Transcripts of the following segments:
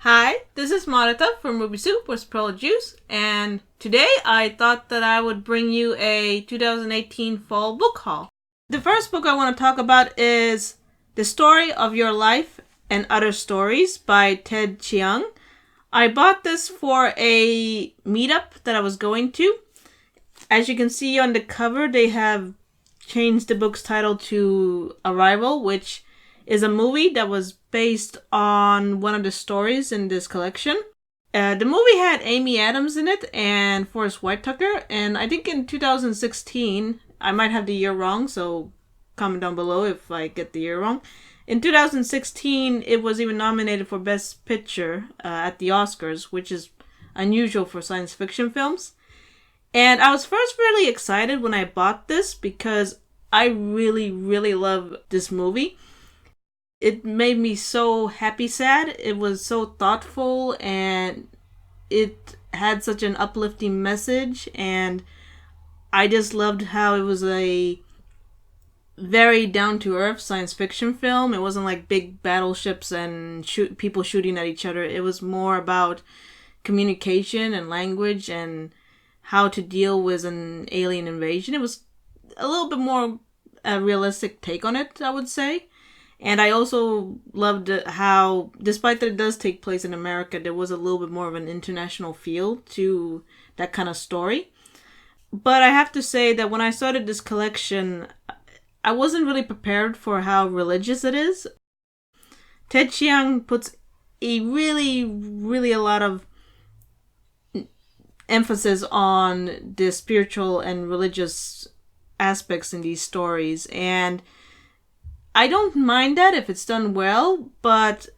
Hi, this is Marita from Ruby Soup with Pearl Juice, and today I thought that I would bring you a 2018 fall book haul. The first book I want to talk about is The Story of Your Life and Other Stories by Ted Chiang. I bought this for a meetup that I was going to. As you can see on the cover, they have changed the book's title to Arrival, which is a movie that was based on one of the stories in this collection. The movie had Amy Adams in it and Forrest Whitaker, and I think in 2016, I might have the year wrong, so comment down below if I get the year wrong. In 2016, it was even nominated for Best Picture at the Oscars, which is unusual for science fiction films. And I was first really excited when I bought this because I really, really love this movie. It made me so happy sad. It was so thoughtful and it had such an uplifting message, and I just loved how it was a very down-to-earth science fiction film. It wasn't like big battleships and people shooting at each other. It was more about communication and language and how to deal with an alien invasion. It was a little bit more a realistic take on it, I would say. And I also loved how, despite that it does take place in America, there was a little bit more of an international feel to that kind of story. But I have to say that when I started this collection, I wasn't really prepared for how religious it is. Ted Chiang puts a really a lot of emphasis on the spiritual and religious aspects in these stories, and I don't mind that if it's done well, but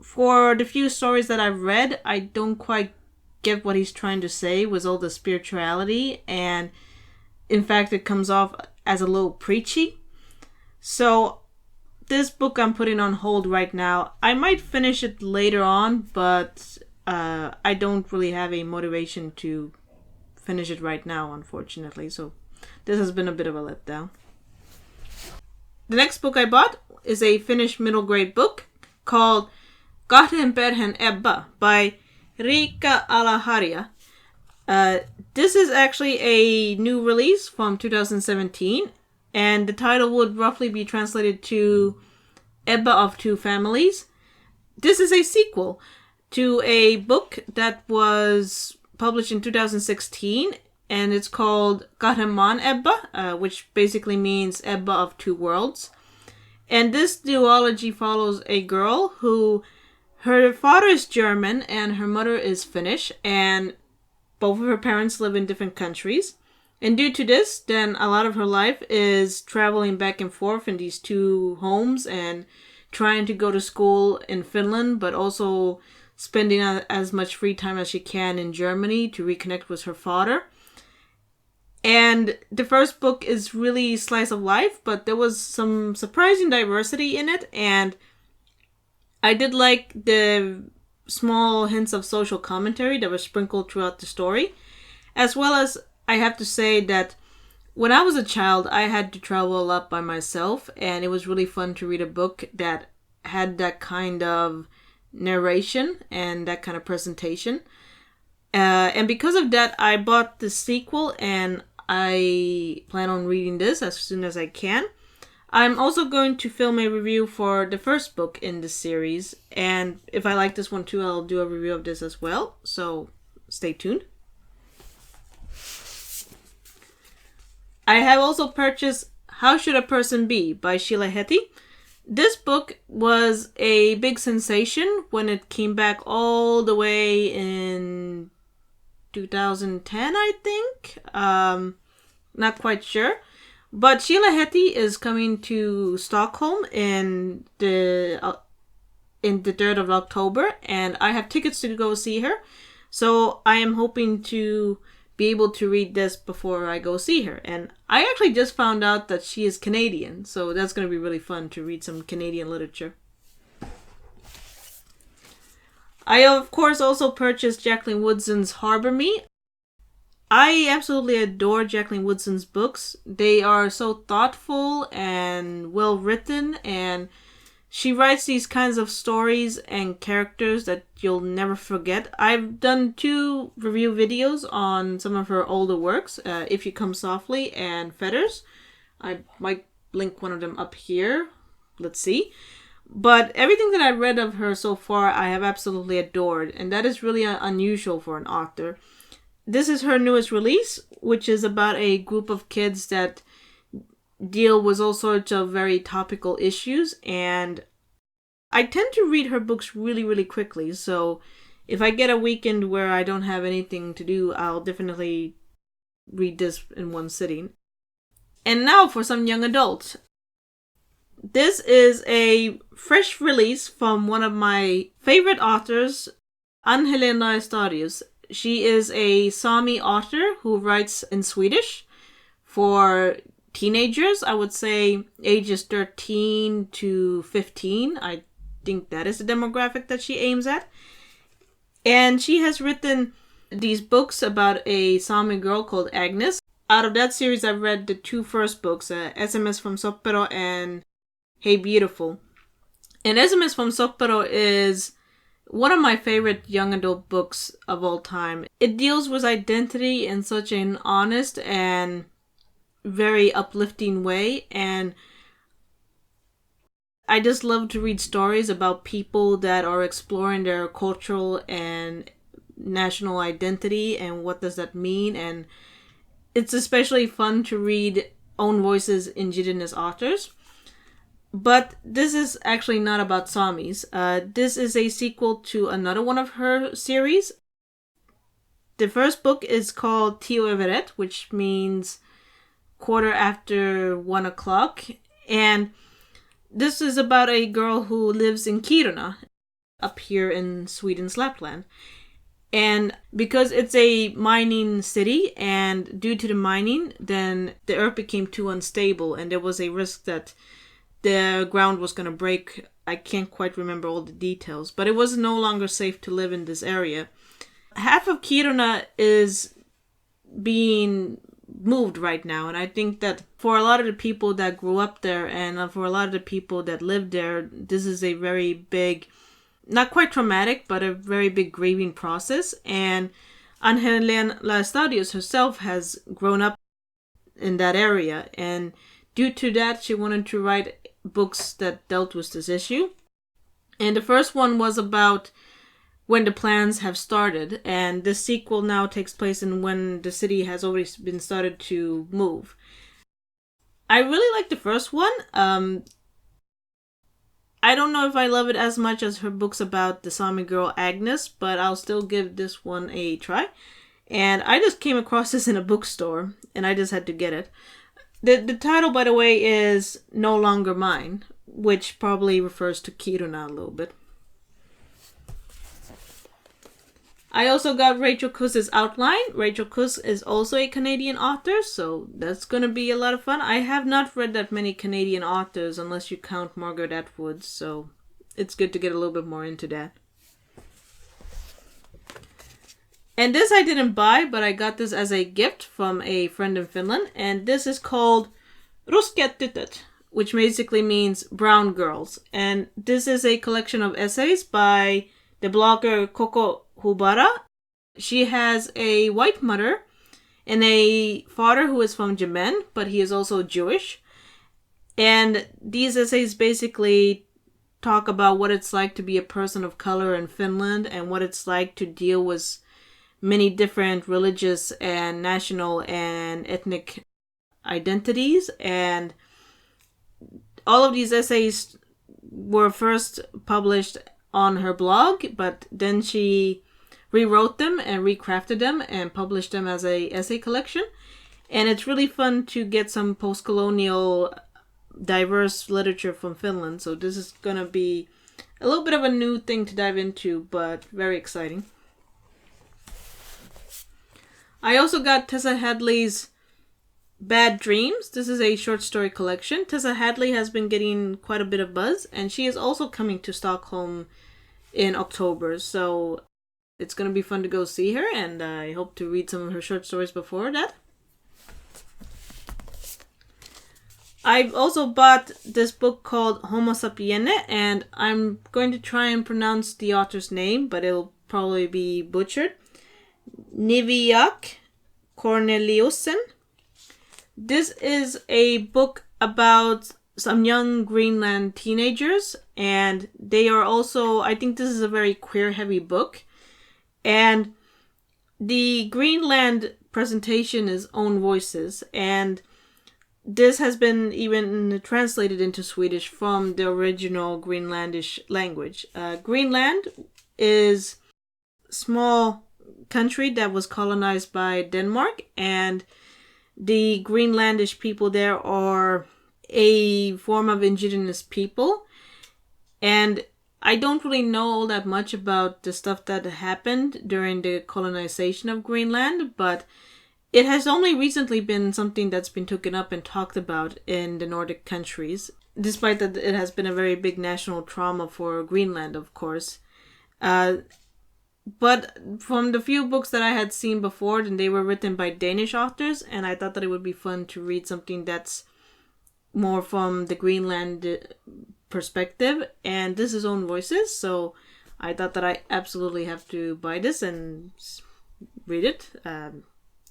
for the few stories that I've read, I don't quite get what he's trying to say with all the spirituality, and in fact it comes off as a little preachy. So this book I'm putting on hold right now. I might finish it later on, but I don't really have a motivation to finish it right now, unfortunately, so this has been a bit of a letdown. The next book I bought is a Finnish middle grade book called Kahden perheen Abba by Riikka Ala-Harja. This is actually a new release from 2017, and the title would roughly be translated to Abba of Two Families. This is a sequel to a book that was published in 2016, and it's called Gotham Abba, which basically means Abba of Two Worlds. And this duology follows a girl who, her father is German and her mother is Finnish, and both of her parents live in different countries. And due to this, then a lot of her life is traveling back and forth in these two homes and trying to go to school in Finland, but also spending as much free time as she can in Germany to reconnect with her father. And the first book is really slice of life, but there was some surprising diversity in it, and I did like the small hints of social commentary that were sprinkled throughout the story, as well as I have to say that when I was a child, I had to travel a lot by myself, and it was really fun to read a book that had that kind of narration and that kind of presentation. And because of that, I bought the sequel, and I plan on reading this as soon as I can. I'm also going to film a review for the first book in this series, and if I like this one too, I'll do a review of this as well, so stay tuned. I have also purchased How Should a Person Be by Sheila Heti. This book was a big sensation when it came back all the way in 2010, I think. Not quite sure. But Sheila Heti is coming to Stockholm in the 3rd of October, and I have tickets to go see her. So I am hoping to be able to read this before I go see her. And I actually just found out that she is Canadian, so that's going to be really fun to read some Canadian literature. I, of course, also purchased Jacqueline Woodson's Harbour Me. I absolutely adore Jacqueline Woodson's books. They are so thoughtful and well written, and She writes these kinds of stories and characters that you'll never forget. I've done 2 review videos on some of her older works, If You Come Softly and Feathers. I might link one of them up here. Let's see. But everything that I've read of her so far, I have absolutely adored, and that is really unusual for an author. This is her newest release, which is about a group of kids that deal with all sorts of very topical issues, and I tend to read her books really, really quickly, so if I get a weekend where I don't have anything to do, I'll definitely read this in one sitting. And now for some young adults. This is a fresh release from one of my favorite authors, Ann-Helén. She is a Sami author who writes in Swedish for teenagers. I would say ages 13 to 15. I think that is the demographic that she aims at. And she has written these books about a Sami girl called Agnes. Out of that series, I've read the 2 first books, SMS from Soppero and Hey Beautiful. And SMS from Soppero is one of my favorite young adult books of all time. It deals with identity in such an honest and very uplifting way, and I just love to read stories about people that are exploring their cultural and national identity and what does that mean. And it's especially fun to read own voices indigenous authors. But this is actually not about Samis. This is a sequel to another one of her series. The first book is called Tio Everett, which means 1:15 o'clock. And this is about a girl who lives in Kiruna, up here in Sweden's Lapland. And because it's a mining city, and due to the mining, then the earth became too unstable, and there was a risk that the ground was going to break. I can't quite remember all the details, but it was no longer safe to live in this area. Half of Kiruna is being moved right now, and I think that for a lot of the people that grew up there and for a lot of the people that live there, this is a very big, not quite traumatic, but a very big grieving process. And Ann-Helén herself has grown up in that area, and due to that, she wanted to write books that dealt with this issue. And the first one was about when the plans have started, and the sequel now takes place in when the city has already been started to move. I really like the first one. I don't know if I love it as much as her books about the Sami girl Agnes, but I'll still give this one a try. And I just came across this in a bookstore, and I just had to get it. The title, by the way, is No Longer Mine, which probably refers to Kiruna a little bit. I also got Rachel Cuss's outline. Rachel Cuss is also a Canadian author, so that's going to be a lot of fun. I have not read that many Canadian authors unless you count Margaret Atwood, so it's good to get a little bit more into that. And this I didn't buy, but I got this as a gift from a friend in Finland. And this is called Ruskeat tytöt, which basically means brown girls. And this is a collection of essays by the blogger Koko Hubara. She has a white mother and a father who is from Yemen, but he is also Jewish. And these essays basically talk about what it's like to be a person of color in Finland and what it's like to deal with many different religious and national and ethnic identities. And all of these essays were first published on her blog, but then she rewrote them and recrafted them and published them as a essay collection. And it's really fun to get some post-colonial diverse literature from Finland. So this is going to be a little bit of a new thing to dive into, but very exciting. I also got Tessa Hadley's Bad Dreams. This is a short story collection. Tessa Hadley has been getting quite a bit of buzz, and she is also coming to Stockholm in October, so it's going to be fun to go see her, and I hope to read some of her short stories before that. I've also bought this book called Homo sapiens, and I'm going to try and pronounce the author's name, but it'll probably be butchered. Niviaq Corneliusen. This is a book about some young Greenland teenagers, and they are also, I think this is a very queer-heavy book, and the Greenland presentation is Own Voices, and this has been even translated into Swedish from the original Greenlandish language. Greenland is a small country that was colonized by Denmark, and the Greenlandish people there are a form of indigenous people. And I don't really know all that much about the stuff that happened during the colonization of Greenland, but it has only recently been something that's been taken up and talked about in the Nordic countries, despite that it has been a very big national trauma for Greenland, of course. But from the few books that I had seen before, then they were written by Danish authors, and I thought that it would be fun to read something that's more from the Greenland perspective, and this is Own Voices, so I thought that I absolutely have to buy this and read it.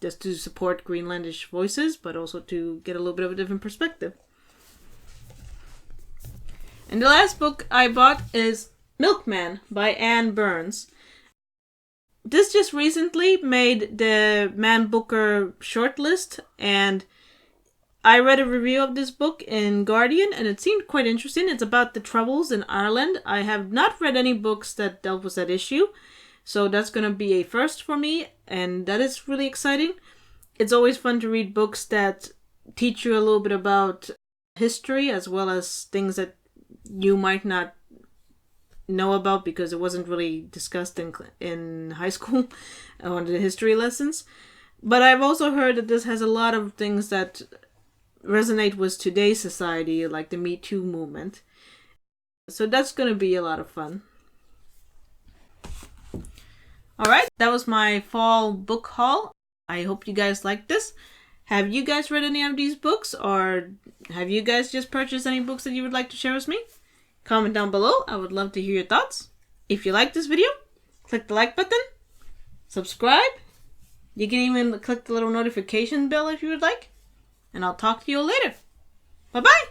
Just to support Greenlandish voices, but also to get a little bit of a different perspective. And the last book I bought is Milkman by Anne Burns. This just recently made the Man Booker shortlist, and I read a review of this book in Guardian, and it seemed quite interesting. It's about the Troubles in Ireland. I have not read any books that dealt with that issue, so that's going to be a first for me, and that is really exciting. It's always fun to read books that teach you a little bit about history, as well as things that you might not know about because it wasn't really discussed in high school or the history lessons. But I've also heard that this has a lot of things that resonate with today's society, like the Me Too movement. So that's going to be a lot of fun. Alright, that was my fall book haul. I hope you guys liked this. Have you guys read any of these books, or have you guys just purchased any books that you would like to share with me? Comment down below. I would love to hear your thoughts. If you like this video, click the like button, subscribe. You can even click the little notification bell if you would like. And I'll talk to you later. Bye-bye!